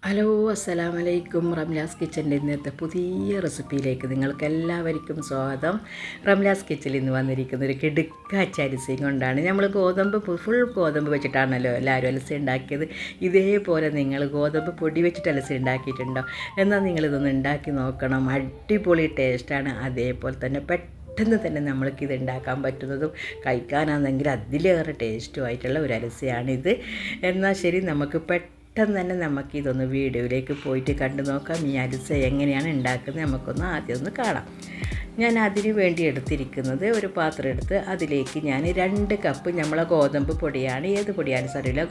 Hello അസ്സലാമലൈക്കും. റംലാസ് കിച്ചൻ്റെ ഇന്നത്തെ പുതിയ റെസിപ്പിയിലേക്ക് നിങ്ങൾക്കെല്ലാവർക്കും സ്വാഗതം. റംലാസ് കിച്ചനിൽ ഇന്ന് വന്നിരിക്കുന്ന ഒരു കിടുക്കാച്ച അരിസയും കൊണ്ടാണ്. നമ്മൾ ഫുൾ ഗോതമ്പ് വെച്ചിട്ടാണല്ലോ എല്ലാവരും അലസ ഉണ്ടാക്കിയത്. ഇതേപോലെ നിങ്ങൾ ഗോതമ്പ് പൊടി വെച്ചിട്ട് അലസ ഉണ്ടാക്കിയിട്ടുണ്ടോ? എന്നാൽ നിങ്ങളിതൊന്ന് ഉണ്ടാക്കി നോക്കണം. അടിപൊളി ടേസ്റ്റാണ്. അതേപോലെ തന്നെ പെട്ടെന്ന് തന്നെ നമ്മൾക്കിത് ഉണ്ടാക്കാൻ പറ്റുന്നതും കഴിക്കാനാണെങ്കിൽ അതിലേറെ ടേസ്റ്റുമായിട്ടുള്ള ഒരു അലസയാണിത്. എന്നാൽ ശരി, നമുക്ക് പെട്ടെന്ന് തന്നെ നമുക്കിതൊന്ന് വീഡിയോയിലേക്ക് പോയിട്ട് കണ്ടു നോക്കാം. ഈ അരിസ എങ്ങനെയാണ് ഉണ്ടാക്കുന്നത് നമുക്കൊന്ന് ആദ്യം ഒന്ന് കാണാം. ഞാൻ അതിന് വേണ്ടി എടുത്തിരിക്കുന്നത് ഒരു പാത്രം എടുത്ത് അതിലേക്ക് ഞാൻ 2 കപ്പ് നമ്മളെ ഗോതമ്പ് പൊടിയാണ്, ഏത് പൊടിയാണ് സാറില്ല,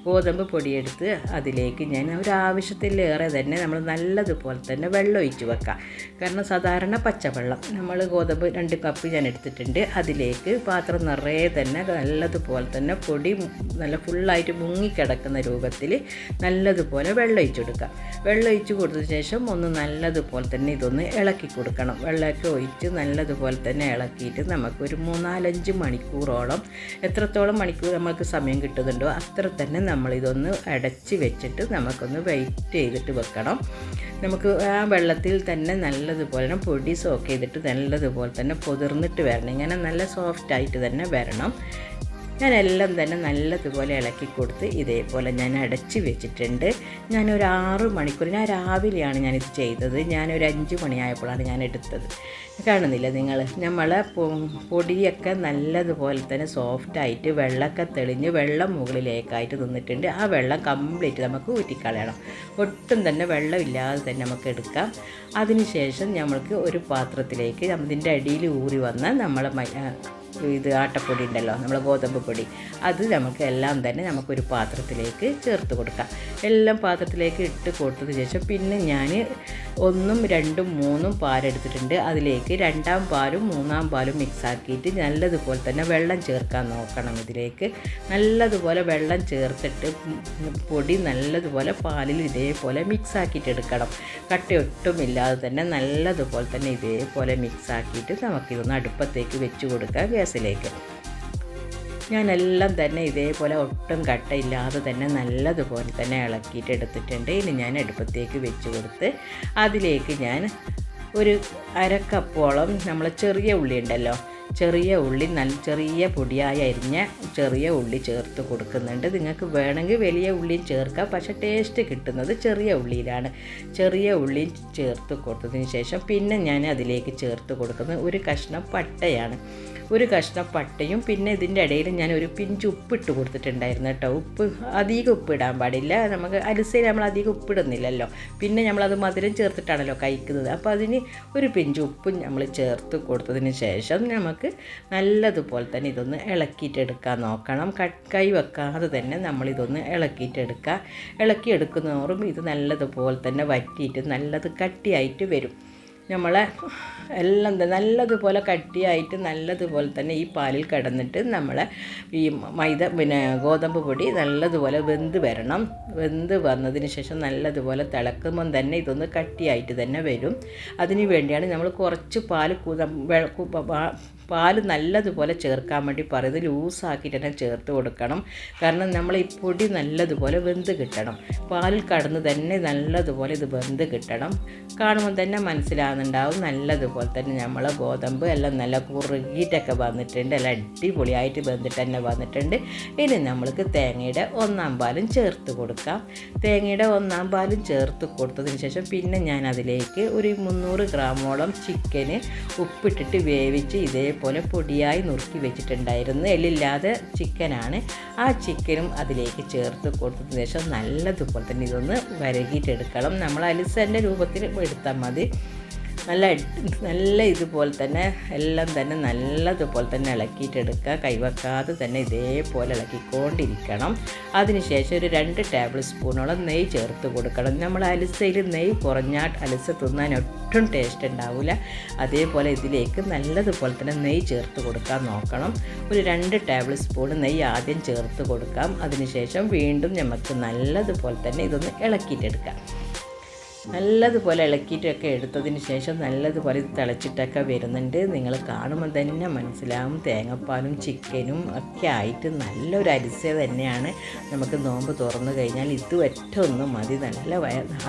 ഗോതമ്പ് പൊടിയെടുത്ത് അതിലേക്ക് ഞാൻ ഒരാവശ്യത്തിലേറെ തന്നെ നമ്മൾ നല്ലതുപോലെ തന്നെ വെള്ളം ഒഴിച്ച് വെക്കാം. കാരണം സാധാരണ പച്ചവെള്ളം നമ്മൾ ഗോതമ്പ് 2 കപ്പ് ഞാൻ എടുത്തിട്ടുണ്ട്. അതിലേക്ക് പാത്രം നിറയെ തന്നെ നല്ലതുപോലെ തന്നെ പൊടി നല്ല ഫുള്ളായിട്ട് മുങ്ങിക്കിടക്കുന്ന രൂപത്തിൽ നല്ലതുപോലെ വെള്ളം ഒഴിച്ച് കൊടുക്കുക. വെള്ളം ഒഴിച്ച് കൊടുത്തതിന് ശേഷം ഒന്ന് നല്ലതുപോലെ തന്നെ ഇതൊന്ന് ഇളക്കി കൊടുക്കണം. വെള്ളമൊക്കെ ഒഴിച്ച് നല്ലതുപോലെ തന്നെ ഇളക്കിയിട്ട് നമുക്കൊരു 3-4-5 മണിക്കൂറോളം, എത്രത്തോളം മണിക്കൂർ നമ്മൾക്ക് സമയം കിട്ടുന്നുണ്ടോ അത്ര തന്നെ നമ്മളിതൊന്ന് അടച്ച് വെച്ചിട്ട് നമുക്കൊന്ന് വെയിറ്റ് ചെയ്തിട്ട് വെക്കണം. നമുക്ക് ആ വെള്ളത്തിൽ തന്നെ നല്ലതുപോലെ പൊടി സോക്ക് ചെയ്തിട്ട് നല്ലതുപോലെ തന്നെ പൊതിർന്നിട്ട് വരണം. ഇങ്ങനെ നല്ല സോഫ്റ്റായിട്ട് തന്നെ വരണം. ഞാനെല്ലാം തന്നെ നല്ലതുപോലെ ഇളക്കി കൊടുത്ത് ഇതേപോലെ ഞാൻ അടച്ച് വെച്ചിട്ടുണ്ട്. ഞാനൊരു 6 മണിക്കൂർ, ഞാൻ രാവിലെയാണ് ഞാനിത് ചെയ്തത്. ഞാനൊരു 5 മണിയായപ്പോഴാണ് ഞാൻ എടുത്തത്. കാണുന്നില്ല നിങ്ങൾ, നമ്മളെ പൊടിയൊക്കെ നല്ലതുപോലെ തന്നെ സോഫ്റ്റായിട്ട് വെള്ളമൊക്കെ തെളിഞ്ഞ് വെള്ളം മുകളിലേക്കായിട്ട് നിന്നിട്ടുണ്ട്. ആ വെള്ളം കംപ്ലീറ്റ് നമുക്ക് ഊറ്റിക്കളയണം. ഒട്ടും തന്നെ വെള്ളമില്ലാതെ തന്നെ നമുക്ക് എടുക്കാം. അതിനുശേഷം നമ്മൾക്ക് ഒരു പാത്രത്തിലേക്ക് ഇതിൻ്റെ അടിയിൽ ഊറി വന്ന നമ്മളെ ഇത് ആട്ടപ്പൊടി ഉണ്ടല്ലോ, നമ്മളെ ഗോതമ്പ് പൊടി, അത് നമുക്ക് എല്ലാം തന്നെ നമുക്കൊരു പാത്രത്തിലേക്ക് ചേർത്ത് കൊടുക്കാം. എല്ലാം പാത്രത്തിലേക്ക് ഇട്ട് കൊടുത്തതിന് ശേഷം പിന്നെ ഞാൻ 1, 2, 3 പാലെടുത്തിട്ടുണ്ട്. അതിലേക്ക് 2-ാം പാലും 3-ാം പാലും മിക്സാക്കിയിട്ട് നല്ലതുപോലെ തന്നെ വെള്ളം ചേർക്കാൻ നോക്കണം. ഇതിലേക്ക് നല്ലതുപോലെ വെള്ളം ചേർത്തിട്ട് പൊടി നല്ലതുപോലെ പാലിൽ ഇതേപോലെ മിക്സാക്കിയിട്ട് എടുക്കണം. കട്ടയൊട്ടും ഇല്ലാതെ തന്നെ നല്ലതുപോലെ തന്നെ ഇതേപോലെ മിക്സാക്കിയിട്ട് നമുക്കിതൊന്ന് അടുപ്പത്തേക്ക് വെച്ച് കൊടുക്കാം, ഗ്യാസിലേക്ക്. ഞാനെല്ലാം തന്നെ ഇതേപോലെ ഒട്ടും കട്ടയില്ലാതെ തന്നെ നല്ലതുപോലെ തന്നെ ഇളക്കിയിട്ട് എടുത്തിട്ടുണ്ട്. ഇനി ഞാൻ അടുപ്പത്തേക്ക് വെച്ച് കൊടുത്ത് അതിലേക്ക് ഞാൻ ഒരു 1/2 കപ്പോളം നമ്മളെ ചെറിയ ഉള്ളി ഉണ്ടല്ലോ, ചെറിയ ഉള്ളി, ചെറിയ പൊടിയായി അരിഞ്ഞ ചെറിയ ഉള്ളി ചേർത്ത് കൊടുക്കുന്നുണ്ട്. നിങ്ങൾക്ക് വേണമെങ്കിൽ വലിയ ഉള്ളിയും ചേർക്കാം, പക്ഷേ ടേസ്റ്റ് കിട്ടുന്നത് ചെറിയ ഉള്ളിയിലാണ്. ചെറിയ ഉള്ളി ചേർത്ത് കൊടുത്തതിന് ശേഷം പിന്നെ ഞാൻ അതിലേക്ക് ചേർത്ത് കൊടുക്കുന്നത് ഒരു കഷ്ണം പട്ടയാണ്. ഒരു കഷ്ണം പട്ടയും പിന്നെ ഇതിൻ്റെ ഇടയിൽ ഞാൻ ഒരു പിഞ്ച് ഉപ്പിട്ട് കൊടുത്തിട്ടുണ്ടായിരുന്നു കേട്ടോ. അധികം ഉപ്പിടാൻ പാടില്ല. നമുക്ക് അരിസയിൽ നമ്മൾ അധികം ഉപ്പിടുന്നില്ലല്ലോ, പിന്നെ നമ്മളത് മധുരം ചേർത്തിട്ടാണല്ലോ കഴിക്കുന്നത്. അപ്പോൾ അതിന് ഒരു പിഞ്ച് ഉപ്പും നമ്മൾ ചേർത്ത് കൊടുത്തതിന് ശേഷം നമുക്ക് നല്ലതുപോലെ തന്നെ ഇതൊന്ന് ഇളക്കിയിട്ടെടുക്കാൻ നോക്കണം. കൈ വെക്കാതെ തന്നെ നമ്മളിതൊന്ന് ഇളക്കിയിട്ടെടുക്കുക. ഇളക്കിയെടുക്കുന്നതോറും ഇത് നല്ലതുപോലെ തന്നെ വറ്റിയിട്ട് നല്ലത് കട്ടിയായിട്ട് വരും. നമ്മളെ എല്ലാം നല്ലതുപോലെ കട്ടിയായിട്ട് നല്ലതുപോലെ തന്നെ ഈ പാലിൽ കിടന്നിട്ട് നമ്മളെ ഈ ഗോതമ്പ് പൊടി നല്ലതുപോലെ വെന്ത് വരണം. വെന്ത് വന്നതിന് ശേഷം നല്ലതുപോലെ തിളക്കുമ്പം തന്നെ ഇതൊന്ന് കട്ടിയായിട്ട് തന്നെ വരും. അതിന് വേണ്ടിയാണ് നമ്മൾ കുറച്ച് പാല് നല്ലതുപോലെ ചേർക്കാൻ വേണ്ടി പറയുന്നത്. ലൂസാക്കിയിട്ട് തന്നെ ചേർത്ത് കൊടുക്കണം. കാരണം നമ്മൾ ഈ പൊടി നല്ലതുപോലെ വെന്ത് കിട്ടണം. പാലിൽ കടന്ന് തന്നെ നല്ലതുപോലെ ഇത് വെന്ത് കിട്ടണം. കാണുമ്പോൾ തന്നെ മനസ്സിലാകുന്നുണ്ടാവും നല്ലതുപോലെ തന്നെ നമ്മളെ ഗോതമ്പ് എല്ലാം നല്ല കുറുകിയിട്ടൊക്കെ വന്നിട്ടുണ്ട്. എല്ലാം അടിപൊളിയായിട്ട് വെന്തിട്ട് തന്നെ വന്നിട്ടുണ്ട്. ഇനി നമ്മൾക്ക് തേങ്ങയുടെ 1-ാം പാലും ചേർത്ത് കൊടുക്കാം. തേങ്ങയുടെ 1-ാം പാലും ചേർത്ത് കൊടുത്തതിന് ശേഷം പിന്നെ ഞാൻ അതിലേക്ക് ഒരു 300 ഗ്രാമോളം ചിക്കന് ഉപ്പിട്ടിട്ട് വേവിച്ച് ഇതേപോലെ പൊടിയായി നുറുക്കി വെച്ചിട്ടുണ്ടായിരുന്നു. എല്ലില്ലാതെ ചിക്കനാണ്. ആ ചിക്കനും അതിലേക്ക് ചേർത്ത് കൊടുത്തതിന് ശേഷം നല്ലതുപോലെ തന്നെ ഇതൊന്ന് വരകിയിട്ടെടുക്കണം. നമ്മൾ അലിസൻ്റെ രൂപത്തിൽ എടുത്താൽ മതി. നല്ല ഇതുപോലെ തന്നെ എല്ലാം തന്നെ നല്ലതുപോലെ തന്നെ ഇളക്കിയിട്ടെടുക്കുക. കൈവെക്കാതെ തന്നെ ഇതേപോലെ ഇളക്കിക്കൊണ്ടിരിക്കണം. അതിനുശേഷം ഒരു 2 ടേബിൾ സ്പൂണോളം നെയ്യ് ചേർത്ത് കൊടുക്കണം. നമ്മൾ അലിസയിൽ നെയ്യ് കുറഞ്ഞാൽ അലിസ തിന്നാൻ ഒട്ടും ടേസ്റ്റ് ഉണ്ടാവില്ല. അതേപോലെ ഇതിലേക്ക് നല്ലതുപോലെ തന്നെ നെയ്യ് ചേർത്ത് കൊടുക്കാൻ നോക്കണം. ഒരു 2 ടേബിൾ സ്പൂൺ നെയ്യ് ആദ്യം ചേർത്ത് കൊടുക്കാം. അതിനുശേഷം വീണ്ടും നമുക്ക് നല്ലതുപോലെ തന്നെ ഇതൊന്ന് ഇളക്കിയിട്ടെടുക്കാം. നല്ലതുപോലെ ഇളക്കിയിട്ടൊക്കെ എടുത്തതിന് ശേഷം നല്ലതുപോലെ ഇത് തിളച്ചിട്ടൊക്കെ വരുന്നുണ്ട്. നിങ്ങൾ കാണുമ്പോൾ തന്നെ മനസ്സിലാവും തേങ്ങാപ്പാലും ചിക്കനും ഒക്കെ ആയിട്ട് നല്ലൊരു അരിസ തന്നെയാണ്. നമുക്ക് നോമ്പ് തുറന്നു കഴിഞ്ഞാൽ ഇത് ഒറ്റൊന്നും മതി. നല്ല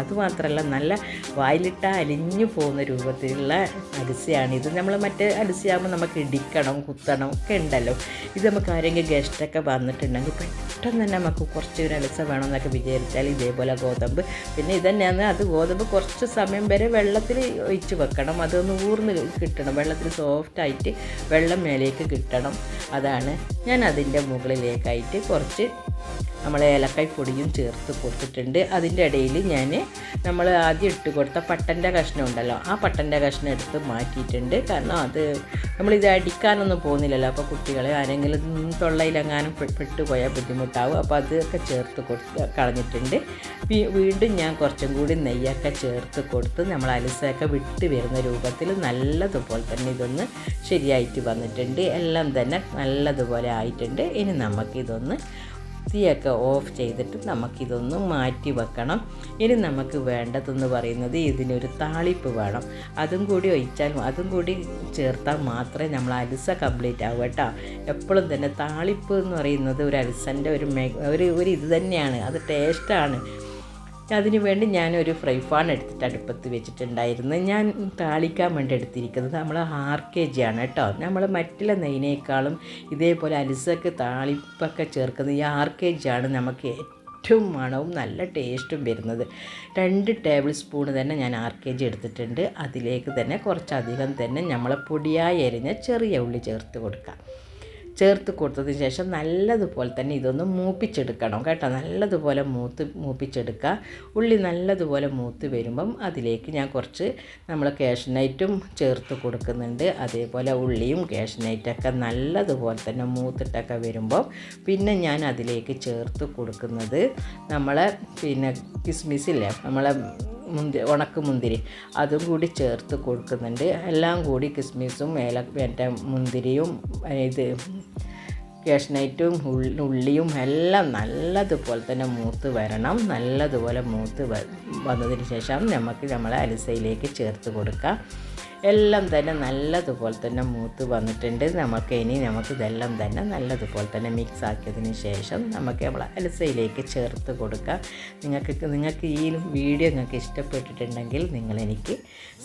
അതുമാത്രമല്ല നല്ല വായിലിട്ട അലിഞ്ഞു പോകുന്ന രൂപത്തിലുള്ള അരിസയാണ് ഇത്. നമ്മൾ മറ്റേ അരിസയാകുമ്പോൾ നമുക്ക് ഇടിക്കണം കുത്തണം ഒക്കെ ഉണ്ടല്ലോ. ഇത് നമുക്ക് ആരെങ്കിലും ഗസ്റ്റൊക്കെ വന്നിട്ടുണ്ടെങ്കിൽ പെട്ടെന്ന് തന്നെ നമുക്ക് കുറച്ച് ഒരു അരിസ വേണമെന്നൊക്കെ വിചാരിച്ചാൽ ഇതേപോലെ ഗോതമ്പ്, പിന്നെ ഇതന്നെയാണ് അത് ഗോതമ്പ് കുറച്ച് സമയം വരെ വെള്ളത്തിൽ ഒഴിച്ച് വെക്കണം. അതൊന്ന് ഊർന്ന് കിട്ടണം, വെള്ളത്തിൽ സോഫ്റ്റായിട്ട് വെള്ളം മേലേക്ക് കിട്ടണം. അതാണ് ഞാൻ അതിൻ്റെ മുകളിലേക്കായിട്ട് കുറച്ച് നമ്മൾ ഏലക്കായ് പൊടിയും ചേർത്ത് കൊടുത്തിട്ടുണ്ട്. അതിൻ്റെ ഇടയിൽ നമ്മൾ ആദ്യം ഇട്ട് കൊടുത്ത പട്ടൻ്റെ കഷ്ണം ഉണ്ടല്ലോ, ആ പട്ടൻ്റെ കഷ്ണം എടുത്ത് മാറ്റിയിട്ടുണ്ട്. കാരണം അത് നമ്മളിത് അടിക്കാനൊന്നും പോകുന്നില്ലല്ലോ. അപ്പോൾ കുട്ടികളെ ആരെങ്കിലും തൊള്ളയിലെങ്ങാനും പെട്ടുപോയാൽ ബുദ്ധിമുട്ടാവും. അപ്പോൾ അതൊക്കെ ചേർത്ത് കളഞ്ഞിട്ടുണ്ട്. വീണ്ടും ഞാൻ കുറച്ചും കൂടി നെയ്യൊക്കെ ചേർത്ത് കൊടുത്ത് നമ്മൾ അലസയൊക്കെ വിട്ട് വരുന്ന രൂപത്തിൽ നല്ലതുപോലെ തന്നെ ഇതൊന്ന് ശരിയായിട്ട് വന്നിട്ടുണ്ട്. എല്ലാം തന്നെ നല്ലതുപോലെ ആയിട്ടുണ്ട്. ഇനി നമുക്കിതൊന്ന് തീയൊക്കെ ഓഫ് ചെയ്തിട്ട് നമുക്കിതൊന്ന് മാറ്റി വെക്കണം. ഇനി നമുക്ക് വേണ്ടതെന്ന് പറയുന്നത് ഇതിനൊരു താളിപ്പ് വേണം. അതും കൂടി അതും കൂടി ചേർത്താൽ മാത്രമേ നമ്മൾ അരിസ കംപ്ലീറ്റ് ആവും കേട്ടോ. എപ്പോഴും തന്നെ താളിപ്പ് എന്ന് പറയുന്നത് ഒരു അരിസൻ്റെ ഒരു ഇത് തന്നെയാണ്, അത് ടേസ്റ്റാണ്. അതിന് വേണ്ടി ഞാനൊരു ഫ്രൈ പാൻ എടുത്തിട്ട് അടുപ്പത്ത് വെച്ചിട്ടുണ്ടായിരുന്നു. ഞാൻ താളിക്കാൻ വേണ്ടി എടുത്തിരിക്കുന്നത് നമ്മൾ 6 kg ആണ് കേട്ടോ. നമ്മൾ മറ്റുള്ള നെയ്യിനേക്കാളും ഇതേപോലെ അരിസൊക്കെ താളിപ്പൊക്കെ ചേർക്കുന്നത് ഈ 6 kg ആണ് നമുക്ക് ഏറ്റവും മണവും നല്ല ടേസ്റ്റും വരുന്നത്. 2 ടേബിൾ സ്പൂൺ തന്നെ ഞാൻ 6 kg എടുത്തിട്ടുണ്ട്. അതിലേക്ക് തന്നെ കുറച്ചധികം തന്നെ നമ്മൾ പൊടിയായി എരിഞ്ഞ ചെറിയ ഉള്ളി ചേർത്ത് കൊടുത്തതിന് ശേഷം നല്ലതുപോലെ തന്നെ ഇതൊന്ന് മൂപ്പിച്ചെടുക്കണം കേട്ടോ. നല്ലതുപോലെ മൂപ്പിച്ചെടുക്കുക. ഉള്ളി നല്ലതുപോലെ മൂത്ത് വരുമ്പം അതിലേക്ക് ഞാൻ കുറച്ച് നമ്മൾ കാഷ്നട്ടും ചേർത്ത് കൊടുക്കുന്നുണ്ട്. അതേപോലെ ഉള്ളിയും കാഷ്നട്ടൊക്കെ നല്ലതുപോലെ തന്നെ മൂത്തിട്ടൊക്കെ വരുമ്പോൾ പിന്നെ ഞാൻ അതിലേക്ക് ചേർത്ത് കൊടുക്കുന്നത് നമ്മളെ കിസ്മിസില്ലേ, നമ്മളെ ഉണക്കമുന്തിരി, അതും കൂടി ചേർത്ത് കൊടുക്കുന്നുണ്ട്. എല്ലാം കൂടി കിസ്മിസും മറ്റേ മുന്തിരിയും ഇത് കാഷ്നട്ടും ഉള്ളിയും എല്ലാം നല്ലതുപോലെ തന്നെ മൂത്ത് വരണം. നല്ലതുപോലെ മൂത്ത് വന്നതിന് ശേഷം നമ്മളെ അരിസയിലേക്ക് ചേർത്ത് കൊടുക്കാം. എല്ലാം തന്നെ നല്ലതുപോലെ തന്നെ മൂത്ത് വന്നിട്ടുണ്ട്. നമുക്കിതെല്ലാം തന്നെ നല്ലതുപോലെ തന്നെ മിക്സ് ആക്കിയതിന് ശേഷം നമ്മളെ അരിസയിലേക്ക് ചേർത്ത് കൊടുക്കാം. നിങ്ങൾക്ക് ഈ വീഡിയോ നിങ്ങൾക്ക് ഇഷ്ടപ്പെട്ടിട്ടുണ്ടെങ്കിൽ നിങ്ങളെനിക്ക്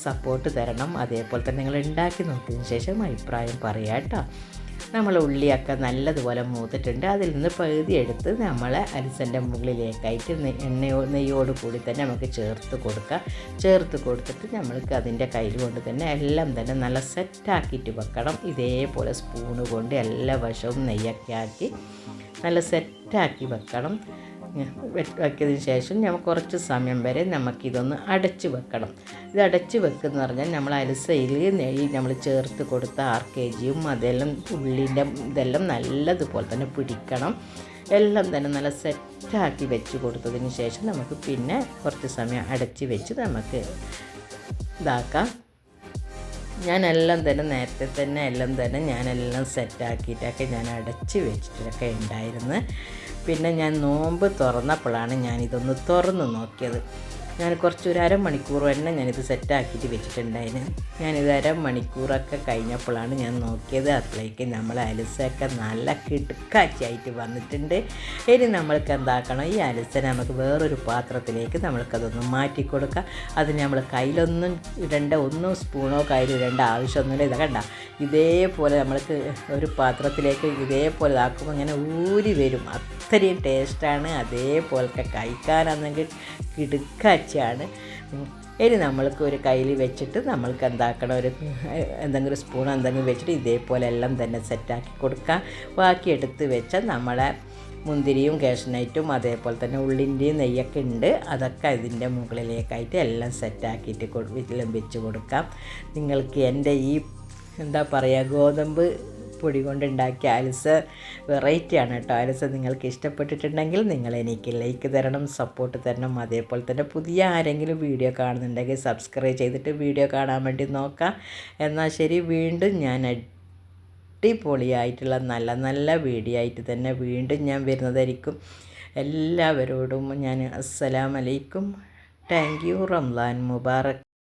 സപ്പോർട്ട് തരണം. അതേപോലെ തന്നെ നിങ്ങൾ ഉണ്ടാക്കി നോക്കിയതിന് ശേഷം അഭിപ്രായം പറയാം കേട്ടോ. നമ്മൾ ഉള്ളിയൊക്കെ നല്ലതുപോലെ മൂത്തിട്ടുണ്ട്. അതിൽ നിന്ന് പകുതി എടുത്ത് നമ്മൾ അരിസൻ്റെ മുകളിലേക്കായിട്ട് നെയ്യോട് കൂടി തന്നെ നമുക്ക് ചേർത്ത് കൊടുത്തിട്ട് നമ്മൾക്ക് അതിൻ്റെ കയ്യിൽ കൊണ്ട് തന്നെ എല്ലാം തന്നെ നല്ല സെറ്റാക്കിയിട്ട് വെക്കണം. ഇതേപോലെ സ്പൂണ് കൊണ്ട് എല്ലാ വശവും നെയ്യൊക്കെ ആക്കി നല്ല സെറ്റാക്കി വെക്കണം. വെച്ചതിന് ശേഷം കുറച്ച് സമയം വരെ നമുക്കിതൊന്ന് അടച്ച് വെക്കണം. ഇത് അടച്ച് വെക്കുന്ന പറഞ്ഞാൽ നമ്മൾ അരിസയിൽ നെയ്യ് നമ്മൾ ചേർത്ത് കൊടുത്ത 6 kg അതെല്ലാം ഉള്ളിൻ്റെ ഇതെല്ലാം നല്ലതുപോലെ തന്നെ പിടിക്കണം. എല്ലാം തന്നെ നല്ല സെറ്റാക്കി വെച്ച് കൊടുത്തതിന് ശേഷം നമുക്ക് പിന്നെ കുറച്ച് സമയം അടച്ച് വെച്ച് നമുക്ക് ഇതാക്കാം. ഞാനെല്ലാം തന്നെ നേരത്തെ തന്നെ ഞാനെല്ലാം സെറ്റാക്കിയിട്ടൊക്കെ ഞാൻ അടച്ച് വെച്ചിട്ടൊക്കെ ഉണ്ടായിരുന്നു. പിന്നെ ഞാൻ നോമ്പ് തുറന്നപ്പോഴാണ് ഞാനിതൊന്ന് തുറന്ന് നോക്കിയത്. ഞാൻ കുറച്ചൊരു അരമണിക്കൂർ തന്നെ ഞാനിത് സെറ്റാക്കിയിട്ട് വെച്ചിട്ടുണ്ടായിരുന്നു. ഞാനിത് അരമണിക്കൂറൊക്കെ കഴിഞ്ഞപ്പോഴാണ് ഞാൻ നോക്കിയത്. അതിലേക്ക് നമ്മളെ അരിസയൊക്കെ നല്ല കിടുക്കാച്ചിയായിട്ട് വന്നിട്ടുണ്ട്. ഇനി നമ്മൾക്ക് എന്താക്കണം, ഈ അരിസ നമുക്ക് വേറൊരു പാത്രത്തിലേക്ക് നമ്മൾക്കതൊന്ന് മാറ്റി കൊടുക്കാം. അത് നമ്മൾ കയ്യിലൊന്നും ഇടേണ്ട, ഒന്നും സ്പൂണോ കയ്യിൽ ഇടേണ്ട ആവശ്യമൊന്നുമില്ല. ഇത് കണ്ട ഇതേപോലെ നമ്മൾക്ക് ഒരു പാത്രത്തിലേക്ക് ഇതേപോലെ ഇതാക്കുമ്പോൾ ഇങ്ങനെ ഊരി വരും. അത്രയും ടേസ്റ്റാണ്. അതേപോലത്തെ കഴിക്കാനാണെങ്കിൽ കിടുക്കാച്ചിയാണ്. ഇനി നമ്മൾക്ക് ഒരു കയ്യിൽ വെച്ചിട്ട് നമ്മൾക്ക് എന്താക്കണം, എന്തെങ്കിലും സ്പൂൺ എന്തെങ്കിലും വെച്ചിട്ട് ഇതേപോലെ എല്ലാം തന്നെ സെറ്റാക്കി കൊടുക്കാം. ബാക്കി എടുത്ത് വെച്ചാൽ നമ്മളെ മുന്തിരിയും കാഷ്നട്ടും അതേപോലെ തന്നെ ഉള്ളിൻ്റെയും നെയ്യൊക്കെ ഉണ്ട്. അതൊക്കെ ഇതിൻ്റെ മുകളിലേക്കായിട്ട് എല്ലാം സെറ്റാക്കിയിട്ട് വെച്ച് കൊടുക്കാം. നിങ്ങൾക്ക് എൻ്റെ ഈ ഗോതമ്പ് പൊടി കൊണ്ടുണ്ടാക്കിയ അരിസ വെറൈറ്റിയാണ് കേട്ടോ. അരിസ നിങ്ങൾക്ക് ഇഷ്ടപ്പെട്ടിട്ടുണ്ടെങ്കിൽ നിങ്ങൾ എനിക്ക് ലൈക്ക് തരണം, സപ്പോർട്ട് തരണം. അതേപോലെ തന്നെ പുതിയ ആരെങ്കിലും വീഡിയോ കാണുന്നുണ്ടെങ്കിൽ സബ്സ്ക്രൈബ് ചെയ്തിട്ട് വീഡിയോ കാണാൻ വേണ്ടി നോക്കാം. എന്നാൽ ശരി, വീണ്ടും ഞാൻ അടിപൊളിയായിട്ടുള്ള നല്ല വീഡിയോ ആയിട്ട് തന്നെ വീണ്ടും ഞാൻ വരുന്നതായിരിക്കും. എല്ലാവരോടും ഞാൻ അസ്സലാമു അലൈക്കും. Thank you. റംലാൻ മുബാറക്.